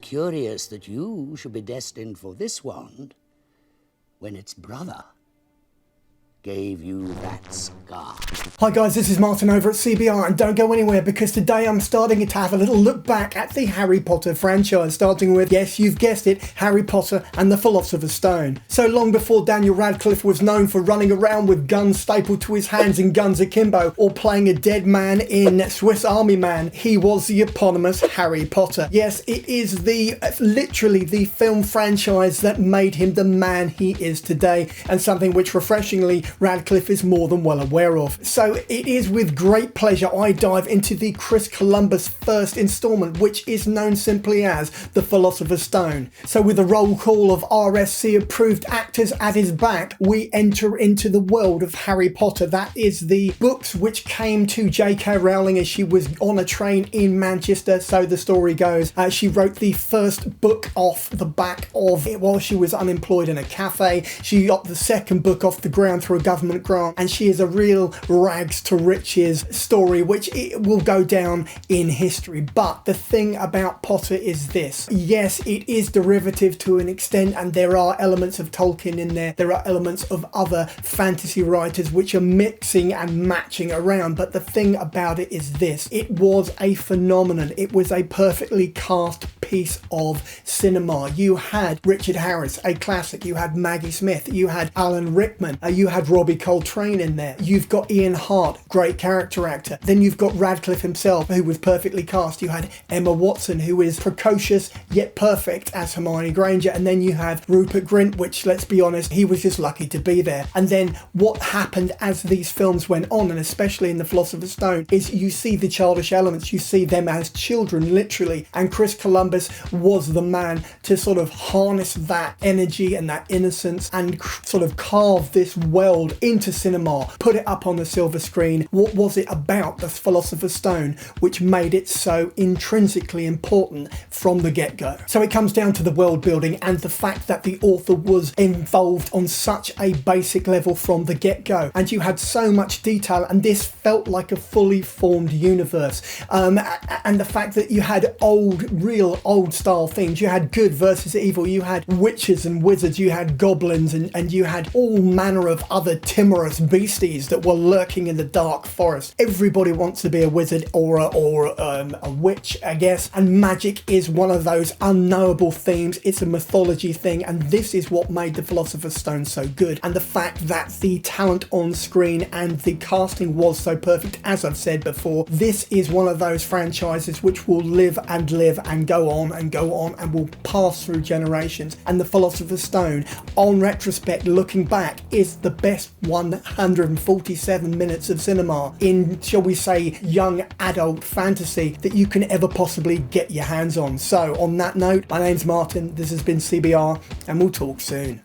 curious that you should be destined for this wand when its brother gave you that scar. Hi guys, this is Martin over at CBR, and don't go anywhere because today I'm starting to have a little look back at the Harry Potter franchise, starting with, yes, you've guessed it, Harry Potter and the Philosopher's Stone. So long before Daniel Radcliffe was known for running around with guns stapled to his hands in Guns Akimbo or playing a dead man in Swiss Army Man, he was the eponymous Harry Potter. Yes, it is literally the film franchise that made him the man he is today, and something which refreshingly Radcliffe is more than well aware of. So it is with great pleasure I dive into the Chris Colombus first installment, which is known simply as The Philosopher's Stone. So with a roll call of RSC approved actors at his back, we enter into the world of Harry Potter. That is the books which came to J.K. Rowling as she was on a train in Manchester, so the story goes. She wrote the first book off the back of it while she was unemployed in a cafe. She got the second book off the ground through a government grant, and she is a real rags to riches story which it will go down in history. But the thing about Potter is this: yes, it is derivative to an extent, and there are elements of Tolkien in there, there are elements of other fantasy writers which are mixing and matching around, but the thing about it is this: it was a phenomenon. It was a perfectly cast piece of cinema. You had Richard Harris, a classic, you had Maggie Smith, you had Alan Rickman, you had Robbie Coltrane in there, you've got Ian Hart, great character actor, then you've got Radcliffe himself, who was perfectly cast, you had Emma Watson, who is precocious yet perfect as Hermione Granger, and then you have Rupert Grint, which, let's be honest, he was just lucky to be there. And then what happened as these films went on, and especially in The Philosopher's Stone, is you see the childish elements, you see them as children literally, and Chris Colombus was the man to sort of harness that energy and that innocence and sort of carve this world into cinema, put it up on the silver screen. What was it about the Philosopher's Stone which made it so intrinsically important from the get-go? So it comes down to the world building and the fact that the author was involved on such a basic level from the get-go, and you had so much detail, and this felt like a fully formed universe. And the fact that you had real old style things, you had good versus evil, you had witches and wizards, you had goblins, and you had all manner of other timorous beasties that were lurking in the dark forest. Everybody wants to be a wizard or a witch, I guess, and magic is one of those unknowable themes. It's a mythology thing, and this is what made the Philosopher's Stone so good. And the fact that the talent on screen and the casting was so perfect, as I've said before, this is one of those franchises which will live and go on and will pass through generations. And the Philosopher's Stone, on retrospect, looking back, is the best 147 minutes of cinema in, shall we say, young adult fantasy that you can ever possibly get your hands on. So on that note, my name's Martin, this has been CBR, and we'll talk soon.